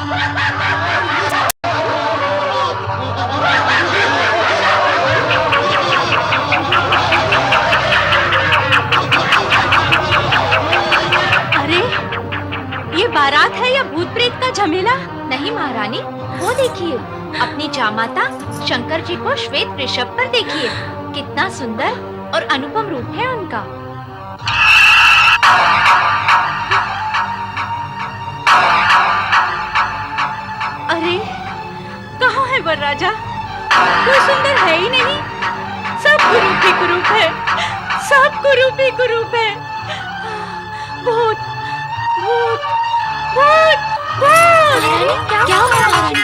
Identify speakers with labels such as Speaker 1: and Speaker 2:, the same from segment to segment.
Speaker 1: अरे, ये बारात है या भूत प्रेत का झमेला?
Speaker 2: नहीं महारानी, वो देखिए, अपनी जामाता शंकर जी को श्वेत वृषभ पर देखिए। कितना सुंदर और अनुपम रूप है उनका।
Speaker 1: अरे, कहाँ है वरराजा? कोई सुंदर है ही नहीं। सब कुरूप ही कुरूप है, सब कुरूप ही कुरूप है। भूत, भूत, भूत, भूत!
Speaker 2: क्या हुआ महारानी?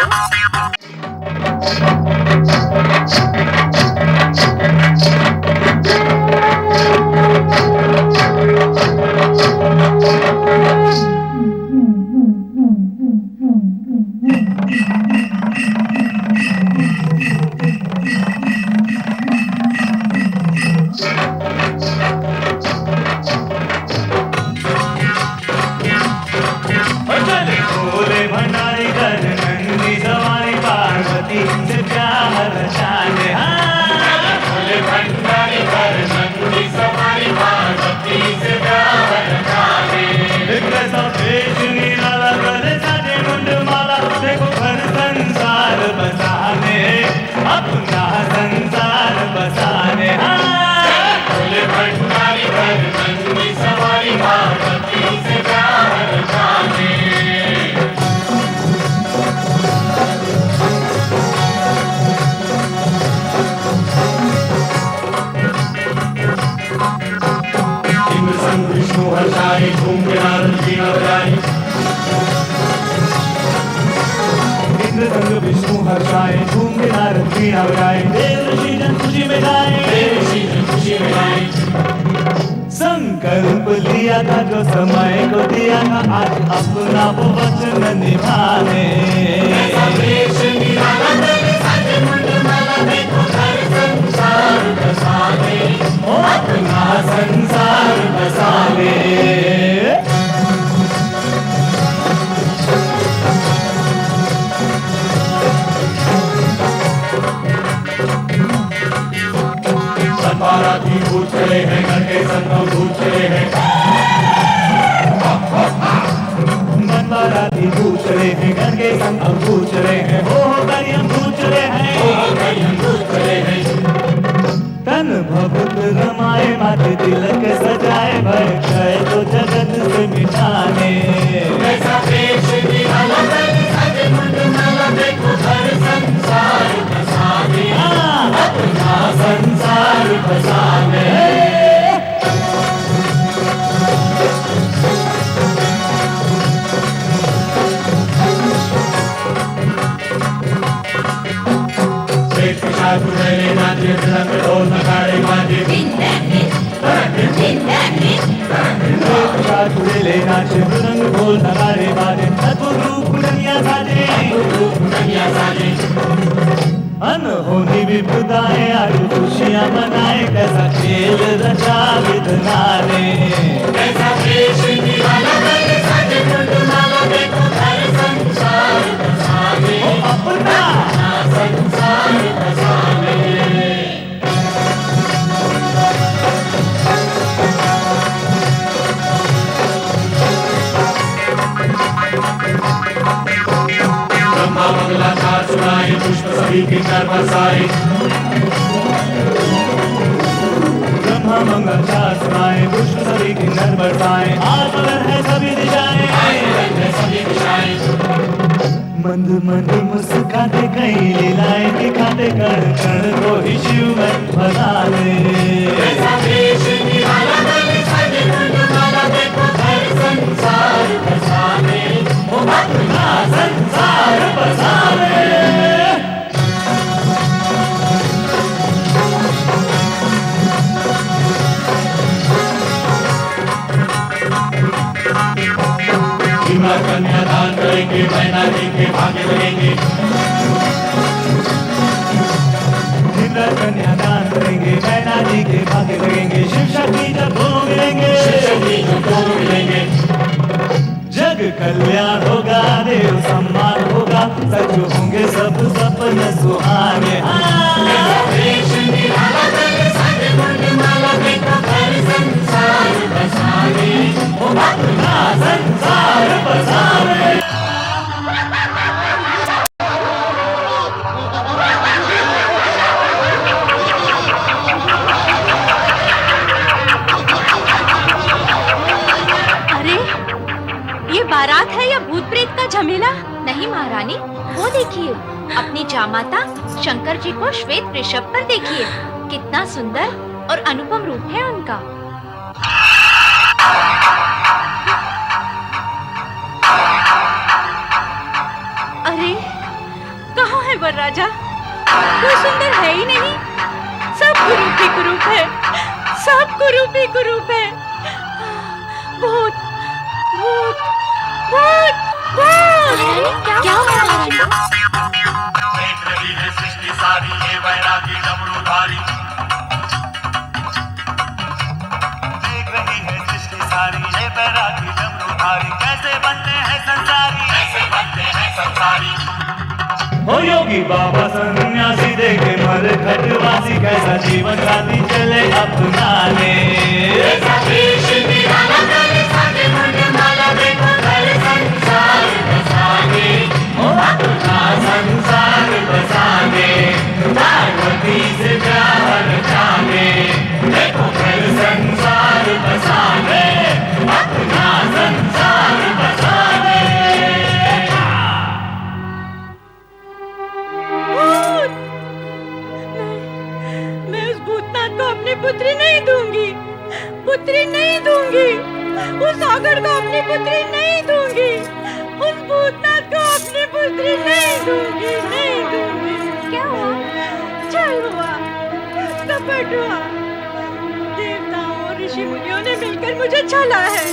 Speaker 3: विष्णु हर्षाए झूम के नारद वीणा बजाए, देव ऋषि जन खुशी में गाए। संकल्प लिया था जो समय को दिया था, आज अपना वो वचन निभाने। अपना संसार बसाने। बाराती भूत चले हैं, घर के संगम भूत चले हैं। बाराती भूत चले हैं, घर के संगम भूत चले हैं। हो करियम भूत चले हैं, तन भभूत रमाए, माथे तिलक सजाए, भय गए तो जगत से मिटाने। ऐसा देश निराला सज मंडला, देखो घर संसार बसाने। अपना संसार बसाने। नाचे ढोल नगाड़े बाजे, नाचे मृदंग ढोल नगाड़े बाजे, अद्भुत रूप दुनिया साजे। अनहोनी विपदाएं आज खुशियां मनाए, कैसा खेल रचा विधना ने। कैसा देश निराला सज मंडला, देखो घर संसार बसाने। अपना संसार बसाने। ब्रह्मा मंगलाचार सुनाए, पुष्प सभी के घर बरसाए। ब्रह्मा मंगलाचार सुनाए, पुष्प सभी के घर बरसाए। आज मगन है सभी दिशाएं, मंद मंद मुस्काते कई लीलाएं दिखाते, कण कण को ही शिव में बनाने। ऐसा देश निराला सज मंडला, देखो घर संसार बसाने। अपना संसार बसाने। कन्यादान करेंगे, मैना जी के भाग्य लगेंगे। कन्यादान करेंगे, मैना जी के भाग्य लगेंगे। शिव शक्ति जब दोनों मिलेंगे, जग कल्याण होगा, देव सम्मान सुहाने देश निराला दल सारे मुंडमाला देखो घर संसार बसावे ओ अपना संसार बसावे
Speaker 1: ये बारात है या भूत प्रेत का झमेला?
Speaker 2: नहीं महारानी, वो देखिए अपनी जामाता शंकर जी को श्वेत वृषभ पर देखिए, कितना सुंदर और अनुपम रूप है उनका।
Speaker 1: अरे कहाँ है वरराजा? कोई सुंदर है ही नहीं, सब कुरूप ही कुरूप है, सब कुरूप ही कुरूप है। भूत भूत भूत भूत।
Speaker 2: क्या हुआ महारानी?
Speaker 3: देख रही है सृष्टि सारी ये वैरागी डमरूधारी, देख रही है सृष्टि सारी ये वैरागी डमरूधारी, कैसे बनते हैं संसारी, कैसे बनते हैं संसारी। ओ योगी बाबा सन्यासी देखे मर खटवासी, कैसा जीवन साथी चले अपनाने, ऐसा देश निराला दल सारे मुंडमाला देखो घर संसार बसाने ओ अपना संसार बसाने, पार्वती से प्यार रचाने देखो घर संसार बसाने, अपना संसार बसाने।
Speaker 1: मैं उस भूतनाथ को अपनी पुत्री नहीं दूंगी, पुत्री नहीं दूंगी, उस सागर को अपनी पुत्री नहीं दूंगी, उस भूतनाथ को अपनी पुत्री नहीं दूंगी, नहीं दूंगी।
Speaker 2: क्या हुआ?
Speaker 1: छल हुआ, कपट हुआ, देवताओं और ऋषि मुनियों ने मिलकर मुझे छला है,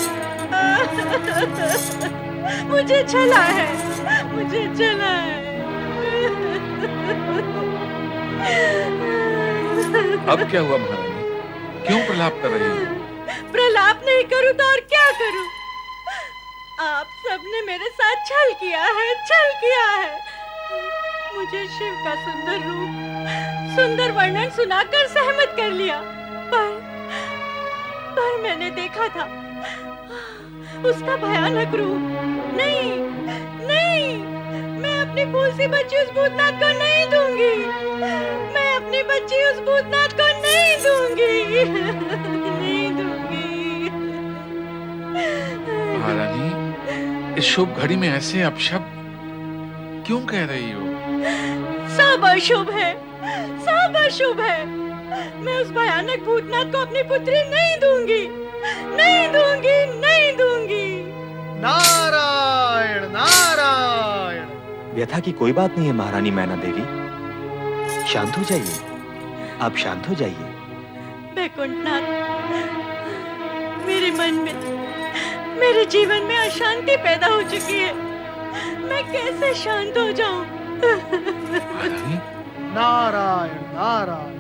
Speaker 1: मुझे छला है, मुझे छला है।
Speaker 4: अब क्या हुआ महारानी? क्यों प्रलाप कर रही हो?
Speaker 1: प्रलाप नहीं करूं तो और क्या करूं? आप सबने मेरे साथ छल किया है, छल किया है। मुझे शिव का सुंदर रूप, सुंदर वर्णन सुनाकर सहमत कर लिया, पर मैंने देखा था उसका भयानक रूप। नहीं नहीं, मैं अपनी फूल सी बच्ची उस भूतनाथ को नहीं दूंगी, मैं अपनी बच्ची उस भूतनाथ को नहीं दूंगी, नहीं दूंगी।
Speaker 4: महारानी, इस शुभ घड़ी में ऐसे अपशब्द क्यों कह रही हो?
Speaker 1: सब अशुभ है, सब अशुभ है। मैं उस भयानक भूतनाथ को अपनी पुत्री नहीं दूंगी, नहीं दूंगी, नहीं दूंगी।
Speaker 5: नारायण नारायण।
Speaker 6: व्यथा की कोई बात नहीं है महारानी मैना देवी, शांत हो जाइए, आप शांत हो जाइए।
Speaker 1: वैकुंठनाथ, मेरे मन में, मेरे जीवन में अशांति पैदा हो चुकी है, मैं कैसे शांत हो जाऊं?
Speaker 4: महारानी,
Speaker 5: नारायण नारायण।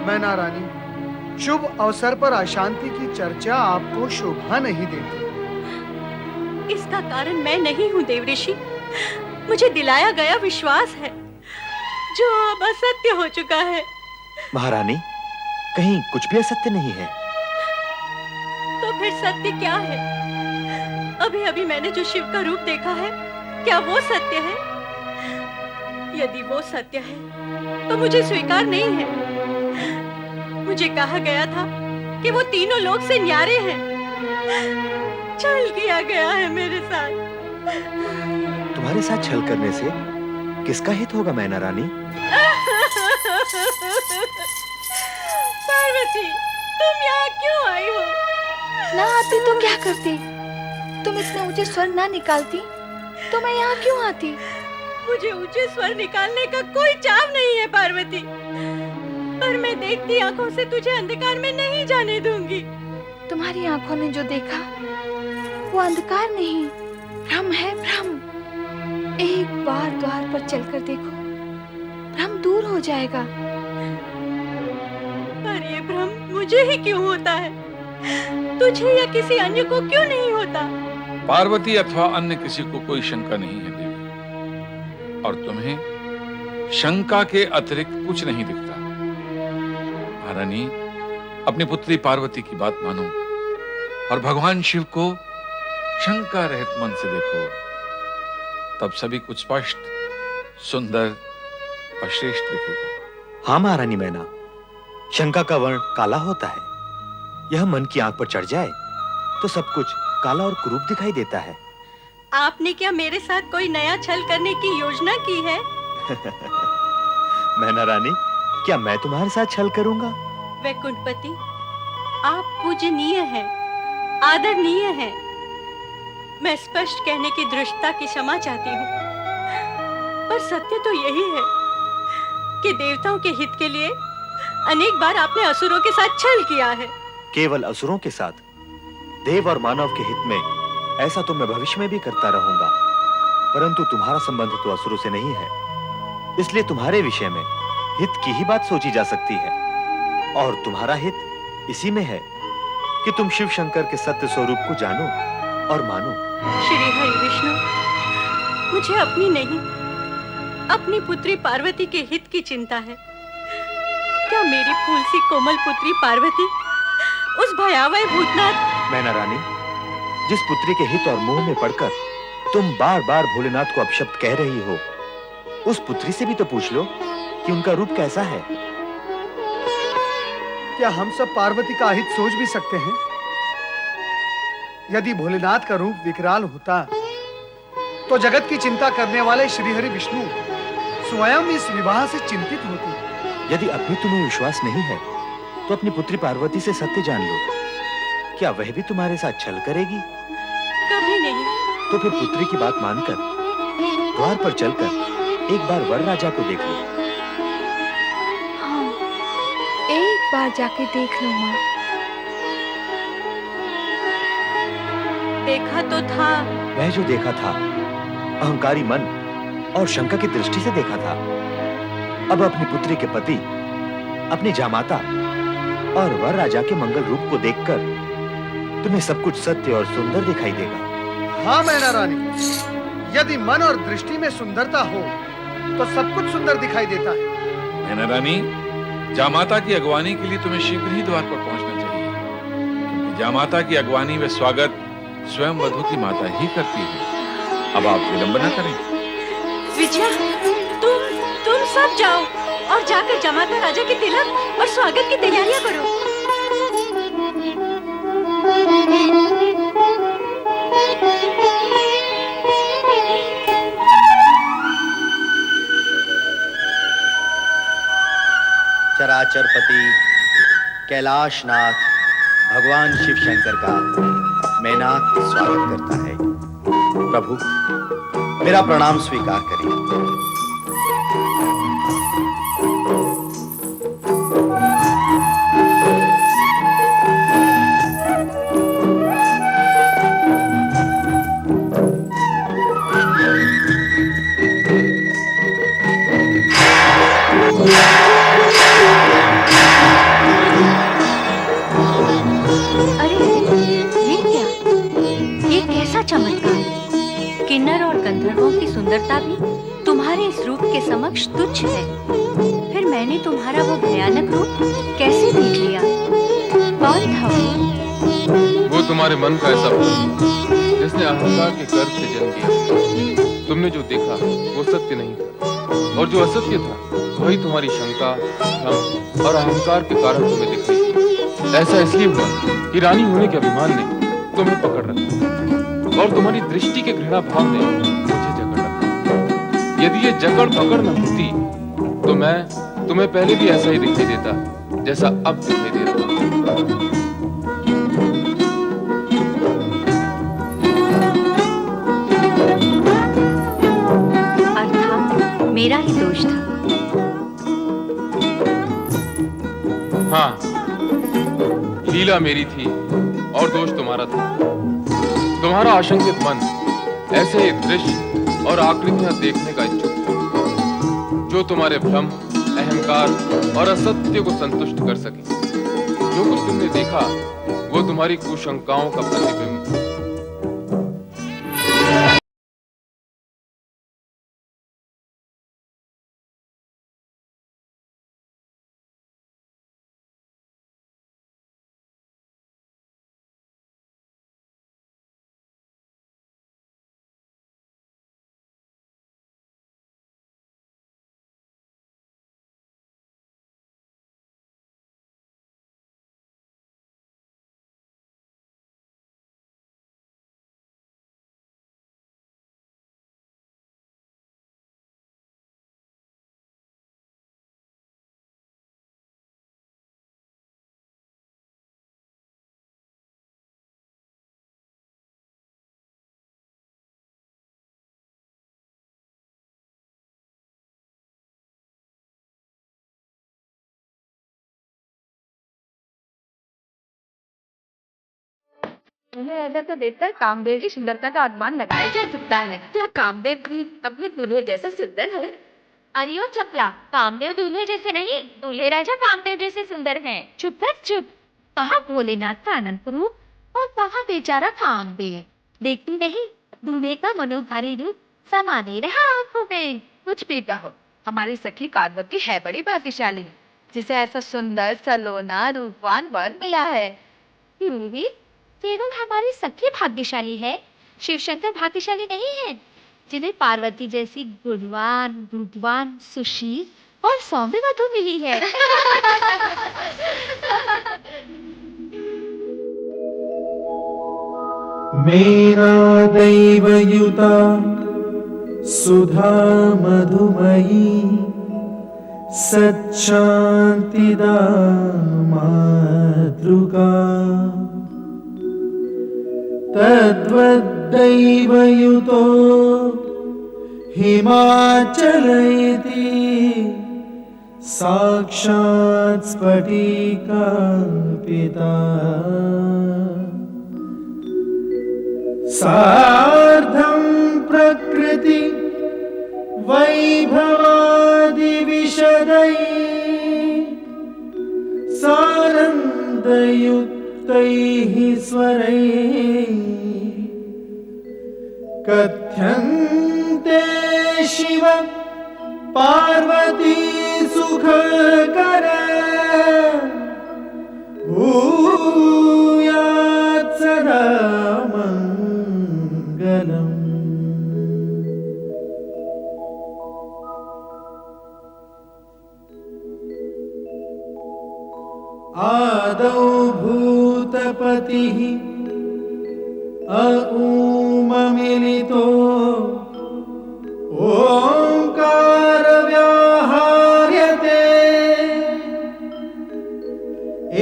Speaker 5: मैना रानी, शुभ अवसर पर अशांति की चर्चा आपको शोभा नहीं देती।
Speaker 1: इसका कारण मैं नहीं हूँ देवऋषि, मुझे दिलाया गया विश्वास है जो अब असत्य हो चुका है।
Speaker 6: महारानी, कहीं कुछ भी असत्य नहीं है।
Speaker 1: तो फिर सत्य क्या है? अभी अभी मैंने जो शिव का रूप देखा है, क्या वो सत्य है? यदि वो सत्य है तो मुझे स्वीकार नहीं है। मुझे कहा गया था कि वो तीनों लोक से न्यारे हैं। छल किया गया है मेरे साथ।
Speaker 6: तुम्हारे साथ छल करने से किसका हित होगा मैना रानी?
Speaker 1: पार्वती, तुम यहाँ क्यों आई हो?
Speaker 2: ना आती तो क्या करती? तुम इतने ऊंचे स्वर ना निकालती तो मैं यहाँ क्यों आती?
Speaker 1: मुझे ऊंचे स्वर निकालने का कोई चाव नहीं है पार्वती, पर मैं देखती आंखों से तुझे अंधकार में नहीं जाने दूंगी।
Speaker 2: तुम्हारी आंखों ने जो देखा वो अंधकार नहीं, भ्रम है, भ्रम। एक बार द्वार पर चलकर देखो, भ्रम दूर हो जाएगा।
Speaker 1: पर ये भ्रम मुझे ही क्यों होता है? तुझे या किसी अन्य को क्यों नहीं होता?
Speaker 4: पार्वती अथवा अन्य किसी को कोई शंका नहीं है देवी, और तुम्हें शंका के अतिरिक्त कुछ नहीं दिखता। महारानी, अपनी पुत्री पार्वती की बात मानो और भगवान शिव को शंका रहित मन से देखो, तब सभी कुछ स्पष्ट, सुंदर और श्रेष्ठ दिखेगा।
Speaker 6: हाँ महारानी मैना, शंका का वर्ण काला होता है। यह मन की आंख पर चढ़ जाए तो सब कुछ काला और कुरूप दिखाई देता है।
Speaker 1: आपने क्या मेरे साथ कोई नया छल करने की योजना की है?
Speaker 6: मैना रानी, क्या मैं तुम्हारे साथ छल करूंगा?
Speaker 1: वैकुंठपति, आप पूजनीय हैं, आदरणीय हैं। मैं स्पष्ट कहने की दृष्टता की क्षमा चाहती हूँ, पर सत्य तो यही है कि देवताओं के हित के लिए अनेक बार आपने असुरों के साथ छल किया है।
Speaker 6: केवल असुरों के साथ? देव और मानव के हित में ऐसा तो मैं भविष्य में भी करता रहूंगा, परंतु तुम्हारा संबंध तो असुरों से नहीं है, इसलिए तुम्हारे विषय में हित की ही बात सोची जा सकती है। और तुम्हारा हित इसी में है कि तुम शिव शंकर के सत्य स्वरूप को जानो और मानो।
Speaker 1: श्री हरि विष्णु, मुझे अपनी नहीं, अपनी पुत्री पार्वती के हित की चिंता है। क्या मेरी फूल सी कोमल पुत्री पार्वती उस भयावह भूतनाथ।
Speaker 6: मैना रानी, जिस पुत्री के हित और मोह में पड़कर तुम बार बार भोलेनाथ को अपशब्द कह रही हो, उस पुत्री से भी तो पूछ लो कि उनका रूप कैसा है।
Speaker 5: क्या हम सब पार्वती का हित सोच भी सकते हैं? यदि भोलेनाथ का रूप विकराल होता तो जगत की चिंता करने वाले श्री हरि विष्णु स्वयं इस विवाह से चिंतित होते।
Speaker 6: यदि अब भी तुम्हें विश्वास नहीं है तो अपनी पुत्री पार्वती से सत्य जान लो। क्या वह भी तुम्हारे साथ छल करेगी?
Speaker 1: कभी नहीं।
Speaker 6: तो फिर पुत्री की बात मानकर द्वार पर चलकर एक बार वर राजा को देख लो।
Speaker 2: हाँ, एक बार जाके देख लो माँ।
Speaker 1: देखा तो था।
Speaker 6: वह जो देखा था अहंकारी मन और शंका की दृष्टि से देखा था। अब अपनी पुत्री के पति, अपनी जामाता और वर राजा के मंगल रूप को देखकर तुम्हें सब कुछ सत्य और सुंदर दिखाई देगा।
Speaker 5: हाँ मैना रानी, यदि मन और दृष्टि में सुंदरता हो तो सब कुछ सुंदर दिखाई देता है।
Speaker 4: मैना रानी, जामाता की अगवानी के लिए तुम्हें शीघ्र ही द्वार पर पहुंचना चाहिए, क्योंकि जामाता की अगवानी व स्वागत स्वयं वधू की माता ही करती है। अब आप विलंब न करें।
Speaker 1: विजया, तुम सब जाओ और जाकर जमाता राजा के तिलक और स्वागत की तैयारियां करो।
Speaker 7: चराचरपति कैलाशनाथ भगवान शिव शंकर का मैनाक स्वागत करता है। प्रभु, मेरा प्रणाम स्वीकार करिए।
Speaker 1: चमत्कार! किन्नर और गंधर्वों की सुंदरता भी तुम्हारे इस रूप के समक्ष तुच्छ है। फिर मैंने तुम्हारा वो भयानक रूप कैसे देख लिया? कौन था
Speaker 8: वो तुम्हारे मन का ऐसा भूत जिसने अहंकार के गर्भ से जन्म लिया। तुमने जो देखा वो सत्य नहीं था, और जो असत्य था वही तुम्हारी शंका, भ्रम और अहंकार के कारण तुम्हें दिख रही थी। ऐसा इसलिए हुआ कि रानी होने के अभिमान ने तुम्हें पकड़ रखा और तुम्हारी दृष्टि के घृणा भाव ने मुझे जकड़ रखा। यदि ये जकड़ पकड़ न होती तो मैं तुम्हें पहले भी ऐसा ही दिखाई देता जैसा अब दिखाई दे रहा है।
Speaker 1: अर्थात मेरा ही दोष था।
Speaker 8: हाँ, लीला मेरी थी और दोष तुम्हारा था। तुम्हारा आशंकित मन ऐसे ही दृश्य और आकृतियां देखने का इच्छुक था जो तुम्हारे भ्रम, अहंकार और असत्य को संतुष्ट कर सके। जो कुछ तुमने देखा वो तुम्हारी कुशंकाओं का प्रतिबिंब था।
Speaker 2: तुम्हें ऐसा तो देखकर कामदेव की सुंदरता का अनुमान लगाया जा सकता है। क्या कामदेव भी अपने दूल्हे जैसा सुंदर है?
Speaker 9: अरे ओ चपला, कामदेव दूल्हे जैसे नहीं, दूल्हे राजा कामदेव जैसे सुंदर हैं।
Speaker 2: चुप कर चुप। कहाँ भोलेनाथ का अनंत रूप और कहाँ बेचारा कामदेव।
Speaker 9: देखती नहीं, दूल्हे का मनोहारी रूप समाने रहा आंखों में।
Speaker 2: कुछ भी कहो, हमारी सखी पार्वती है बड़ी भाग्यशाली, जिसे ऐसा सुंदर सलोना रूपवान वर मिला है।
Speaker 9: देवी, केवल हमारी सखी भाग्यशाली है, शिव शंकर भाग्यशाली नहीं है, जिन्हें पार्वती जैसी गुणवान, रूपवान, सुशील और सौम्य वधू मिली है।
Speaker 3: मेरा दैवयुता सुधा मधुमयी सच्शान्तिदा मातृका तद्वद्दैवयुतो हिमाचलयति साक्षात् स्फटिकाङ्किता सार्धं प्रकृति वैभवादिविशदै सानन्दयुक्तैः स्वरैः कथ्यन्ते शिव पार्वती सुखकर भूयात् सदा मङ्गलम्। आदौ भूतपतिः अऊममिलितो ओंकार व्याहार्यते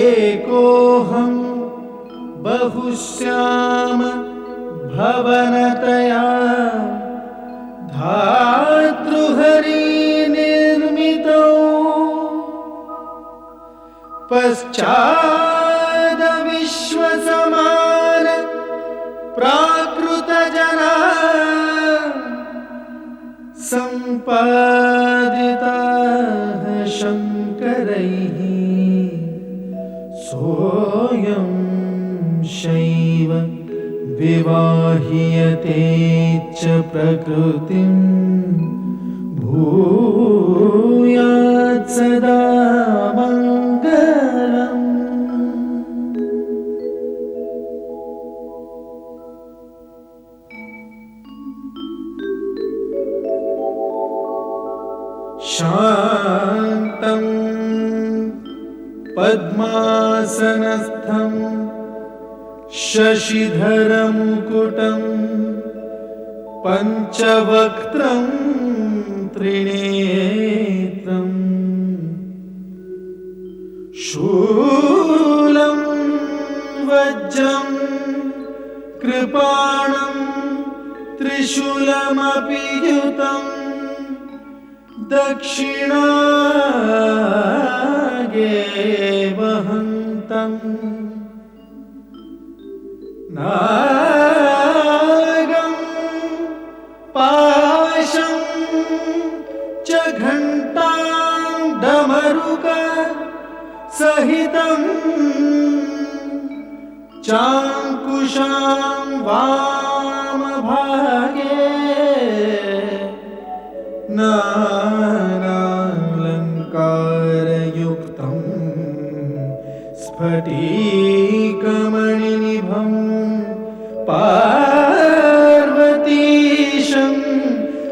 Speaker 3: एकोऽहं बहुश्याम भवनतया धातृहरि निर्मितौ पश्चाद विश्वसमान प्राकृतजना सम्पादिताः शङ्करैः सोऽयं शैव विवाह्यते च प्रकृतिं भूयात् सदा मङ्गलम्। शान्तं पद्मासनस्थं शशिधरमुकुटं पञ्चवक्त्रं त्रिनेत्रं शूलं वज्रं कृपाणं त्रिशूलमपि युतम् दक्षिणागे वहन्तम् नागं पाशं च घण्टां डमरुक सहितं चाङ्कुशां वामभागे नानालङ्कारयुक्तं स्फटिकमणिनिभं पार्वतीशं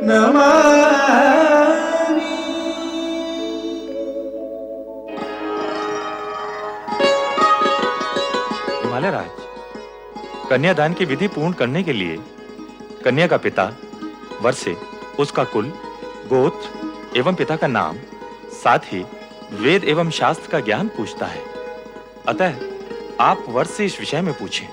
Speaker 3: नमामि।
Speaker 6: हिमालय राज, कन्यादान की विधि पूर्ण करने के लिए कन्या का पिता वर से उसका कुल, गोत्र एवं पिता का नाम, साथ ही वेद एवं शास्त्र का ज्ञान पूछता है। अतः आप वर से इस विषय में पूछें।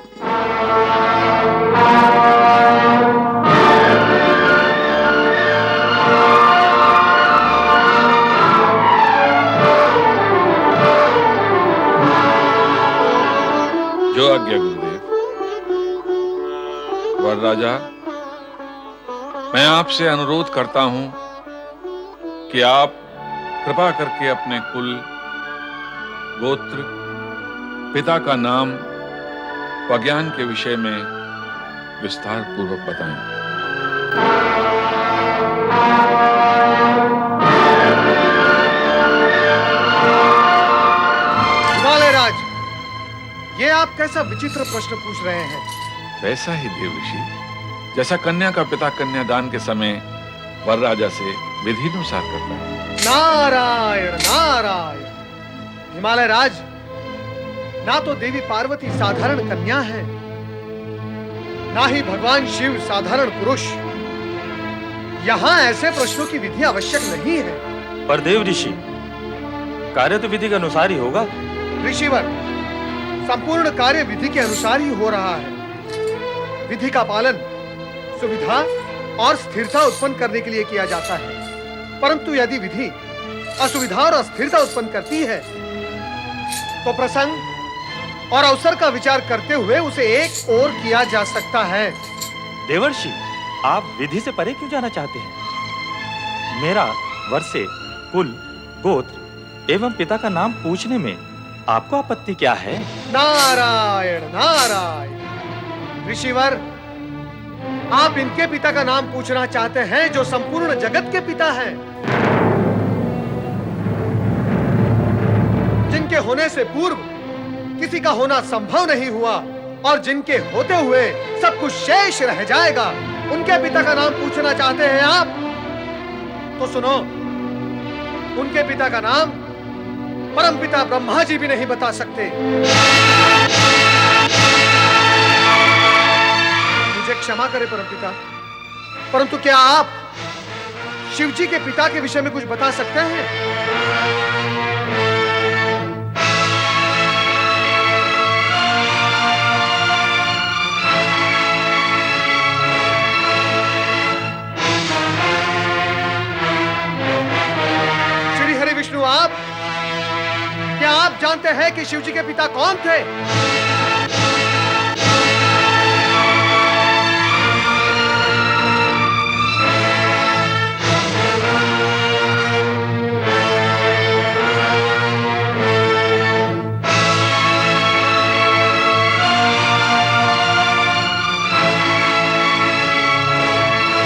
Speaker 4: जो आज्ञा गुरुदेव। महाराजा, मैं आपसे अनुरोध करता हूं कि आप कृपा करके अपने कुल, गोत्र, पिता का नाम व ज्ञान के विषय में विस्तार पूर्वक बताएं।
Speaker 5: हिमालयराज, ये आप कैसा विचित्र प्रश्न पूछ रहे हैं?
Speaker 4: वैसा ही देव ऋषि, जैसा कन्या का पिता कन्यादान के समय वर राजा से विधि अनुसार करता है।
Speaker 5: नारायण नारायण। हिमालयराज, ना तो देवी पार्वती साधारण कन्या है, ना ही भगवान शिव साधारण पुरुष। यहाँ ऐसे प्रश्नों की विधि आवश्यक नहीं है।
Speaker 6: पर देव ऋषि, कार्य तो विधि के अनुसार ही होगा।
Speaker 5: ऋषिवर, संपूर्ण कार्य विधि के अनुसार ही हो रहा है। विधि का पालन सुविधा और स्थिरता उत्पन्न करने के लिए किया जाता है, परंतु यदि विधि असुविधा और अस्थिरता उत्पन्न करती है तो प्रसंग और अवसर का विचार करते हुए उसे एक ओर किया जा सकता है।
Speaker 6: देवर्षि, आप विधि से परे क्यों जाना चाहते हैं? मेरा वर्षे, कुल, गोत्र एवं पिता का नाम पूछने में आपको आपत्ति क्या है?
Speaker 5: नारायण नारायण। ऋषिवर, आप इनके पिता का नाम पूछना चाहते हैं जो संपूर्ण जगत के पिता हैं, जिनके होने से पूर्व किसी का होना संभव नहीं हुआ और जिनके होते हुए सब कुछ शेष रह जाएगा। उनके पिता का नाम पूछना चाहते हैं आप? तो सुनो, उनके पिता का नाम परमपिता ब्रह्मा जी भी नहीं बता सकते। मुझे क्षमा करें परमपिता, परंतु क्या आप शिव जी के पिता के विषय में कुछ बता सकते हैं? श्री हरि विष्णु, क्या आप जानते हैं कि शिव जी के पिता कौन थे?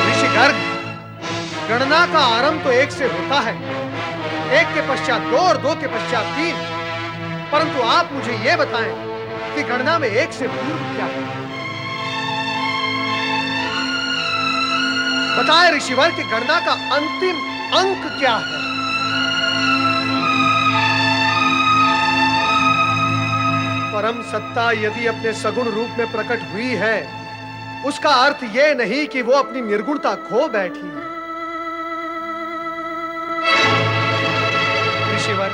Speaker 5: ऋषि गर्ग, गणना का आरंभ तो एक से होता है, एक के पश्चात दो और दो के पश्चात तीन, परंतु आप मुझे यह बताएं कि गणना में एक से पूर्व क्या है? बताएं ऋषिवर कि गणना का अंतिम अंक क्या है? परम सत्ता यदि अपने सगुण रूप में प्रकट हुई है, उसका अर्थ यह नहीं कि वो अपनी निर्गुणता खो बैठी है। ऋषिवर,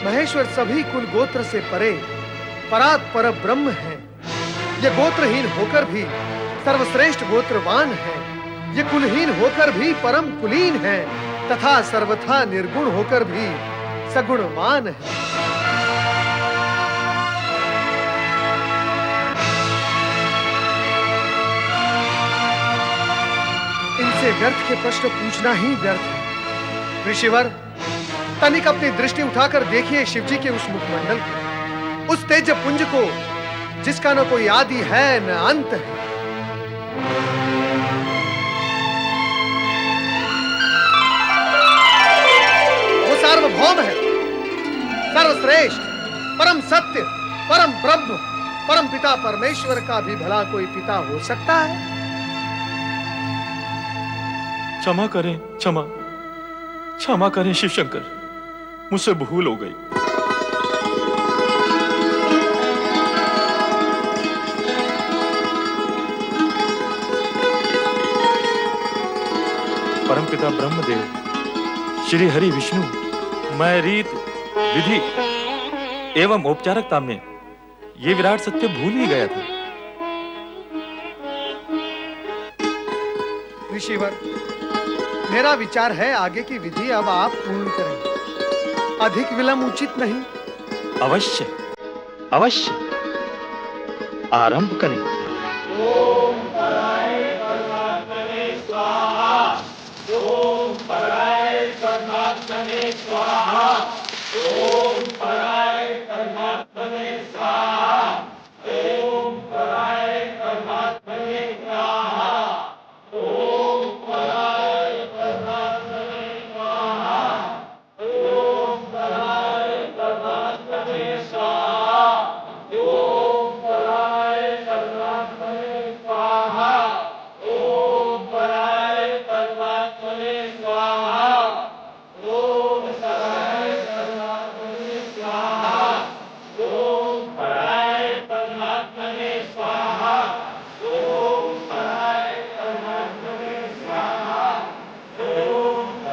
Speaker 5: महेश्वर सभी कुल गोत्र से परे परात् पर ब्रह्म है। ये गोत्रहीन होकर भी सर्वश्रेष्ठ गोत्रवान है, ये कुलहीन होकर भी परम कुलीन है तथा सर्वथा निर्गुण होकर भी सगुणवान है। इनसे व्यर्थ के प्रश्न पूछना ही व्यर्थ है। ऋषिवर, तनिक अपनी दृष्टि उठाकर देखिए शिव जी के उस मुखमंडल को, उस तेज पुंज को जिसका न कोई आदि है न अंत है। वो सार्वभौम है, सर्वश्रेष्ठ, परम सत्य, परम ब्रह्म, परम पिता परमेश्वर का भी भला कोई पिता हो सकता है?
Speaker 6: क्षमा करें, क्षमा करें शिव शंकर, मुझसे भूल हो गई। परमपिता ब्रह्मदेव, श्री हरि विष्णु, मैं रीत, विधि एवं औपचारिकता में ये विराट सत्य भूल ही गया था।
Speaker 5: ऋषिवर, मेरा विचार है आगे की विधि अब आप पूर्ण करें, अधिक विलंब उचित नहीं।
Speaker 6: अवश्य, अवश्य आरंभ करें।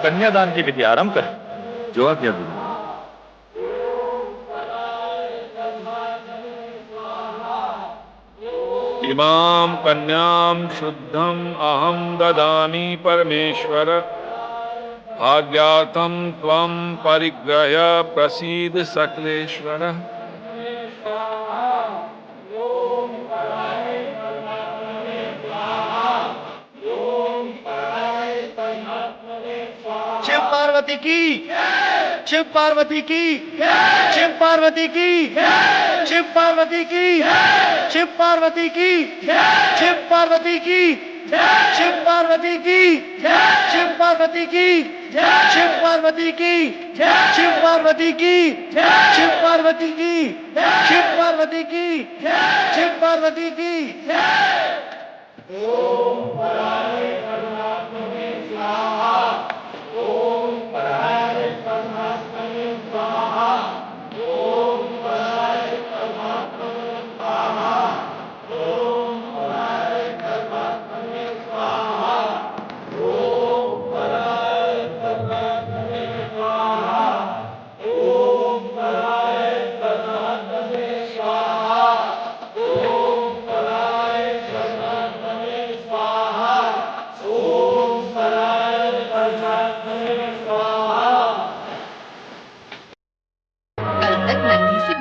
Speaker 6: कन्यादान की विधि आरंभ करें। जो आज्ञा गुरु।
Speaker 4: इमाम कन्याम शुद्धम अहम ददामि परमेश्वर भाग्यार्थम त्वं परिग्रह्य प्रसीद सकलेश्वर।
Speaker 7: शिव पार्वती की, शिव पार्वती की, शिव पार्वती की, शिव पार्वती की, शिव पार्वती की, शिव पार्वती की, शिव पार्वती की, शिव पार्वती की, शिव पार्वती की, शिव पार्वती की, शिव पार्वती की, शिव पार्वती की, शिव पार्वती की।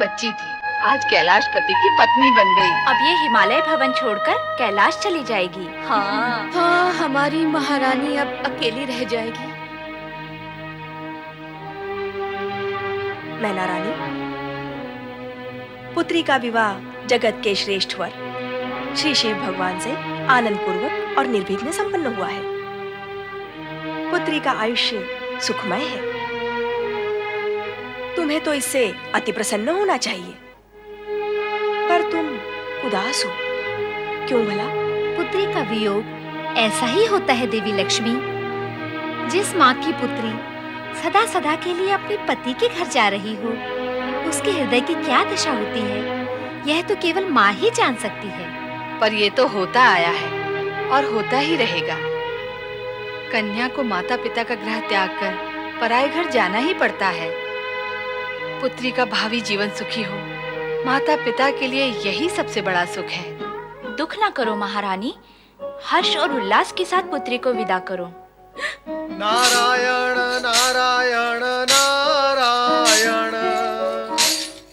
Speaker 2: बच्ची थी, आज कैलाशपति की पत्नी बन गई।
Speaker 1: अब ये हिमालय भवन छोड़कर कैलाश चली जाएगी। हाँ
Speaker 2: हाँ, हमारी महारानी अब अकेली रह जाएगी।
Speaker 10: मैना रानी, पुत्री का विवाह जगत के श्रेष्ठ वर श्री शिव भगवान से आनंद पूर्वक और निर्विघ्न संपन्न हुआ है। पुत्री का आयुष्य सुखमय है। तुम्हें तो इससे अति प्रसन्न होना चाहिए, पर तुम उदास हो, क्यों भला?
Speaker 9: पुत्री का वियोग ऐसा ही होता है देवी लक्ष्मी। जिस माँ की पुत्री सदा सदा के लिए अपने पति के घर जा रही हो, उसके हृदय की क्या दशा होती है, यह तो केवल माँ ही जान सकती है।
Speaker 2: पर ये तो होता आया है और होता ही रहेगा। कन्या को माता पिता का गृह त्याग कर पराये घर जाना ही पड़ता है। पुत्री का भावी जीवन सुखी हो, माता पिता के लिए यही सबसे बड़ा सुख है।
Speaker 1: दुख ना करो महारानी, हर्ष और उल्लास के साथ पुत्री को विदा करो।
Speaker 5: नारायण नारायण नारायण,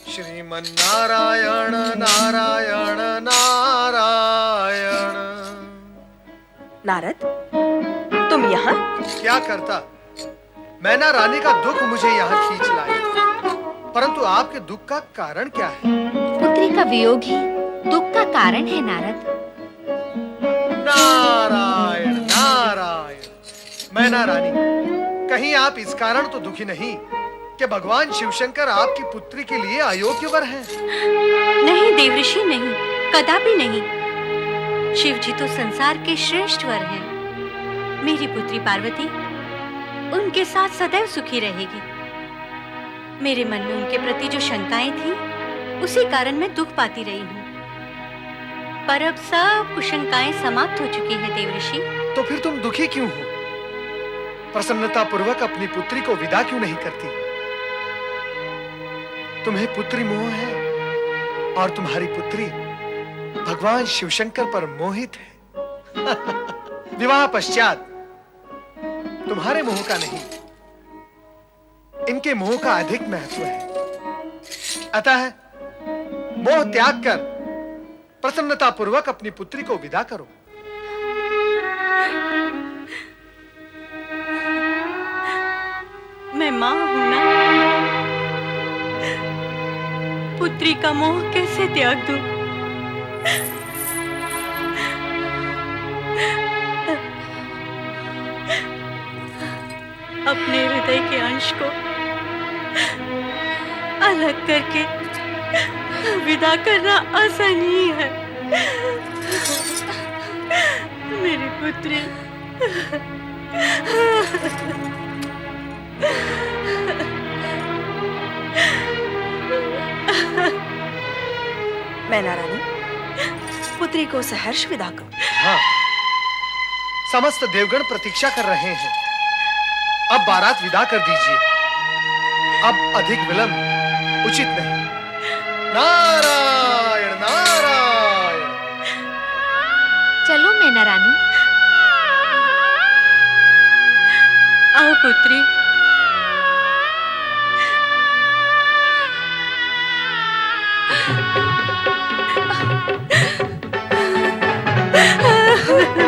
Speaker 5: श्रीमन नारायण नारायण नारायण।
Speaker 10: नारद, तुम यहाँ?
Speaker 5: क्या करता? मैना रानी का दुख मुझे यहाँ खींच लाया, परंतु आपके दुख का कारण क्या है?
Speaker 9: पुत्री का वियोग ही दुख का कारण है नारद।
Speaker 5: नारायण नारायण। मैना रानी, कहीं आप इस कारण तो दुखी नहीं कि भगवान शिवशंकर आपकी पुत्री के लिए अयोग्य वर हैं?
Speaker 1: नहीं देवऋषि, नहीं, कदापि नहीं। शिव जी तो संसार के श्रेष्ठ वर हैं। मेरी पुत्री पार्वती उनके साथ सदैव सुखी रहेगी। मेरे मन में उनके प्रति जो शंकाएं थी, उसी कारण मैं दुख पाती रही हूँ। पर अब सब कुशंकाएं समाप्त हो चुकी हैं देवऋषि।
Speaker 5: तो फिर तुम दुखी क्यों हो? प्रसन्नता पूर्वक अपनी पुत्री को विदा क्यों नहीं करती? तुम्हें पुत्री मोह है और तुम्हारी पुत्री भगवान शिवशंकर पर मोहित है। विवाह पश्चात तुम्हारे मोह का नहीं, इनके मोह का अधिक महत्व है। अतः मोह त्याग कर प्रसन्नता पूर्वक अपनी पुत्री को विदा करो।
Speaker 10: मैं
Speaker 1: माँ हूं ना। पुत्री का मोह कैसे त्याग दूं? अपने हृदय के अंश को अलग करके विदा करना आसान ही है। मेरी पुत्री।
Speaker 10: मैना रानी, पुत्री को सहर्ष विदा करो।
Speaker 5: हाँ, समस्त देवगण प्रतीक्षा कर रहे हैं। अब बारात विदा कर दीजिए। अब अधिक विलंब उचित नहीं। नारायण नारायण।
Speaker 9: चलो मैना रानी।
Speaker 1: आओ पुत्री।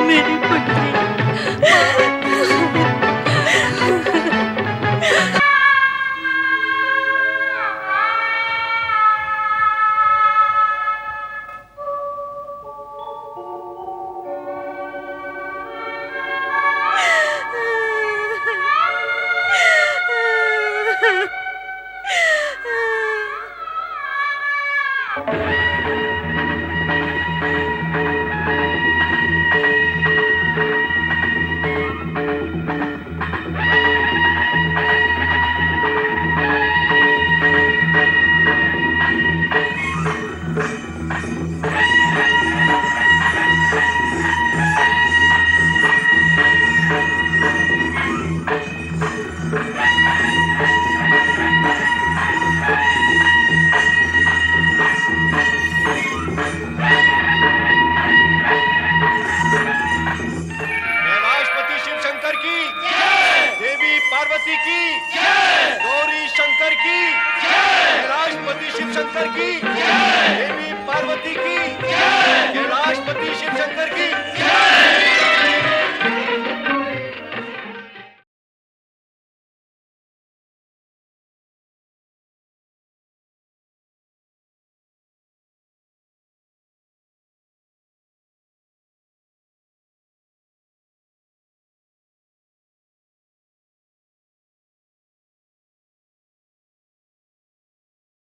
Speaker 1: मेरी पुत्री।
Speaker 7: कैलाशपति शिव शंकर की, देवी पार्वती की, गौरी शंकर की, कैलाशपति शिव शंकर की, देवी पार्वती की।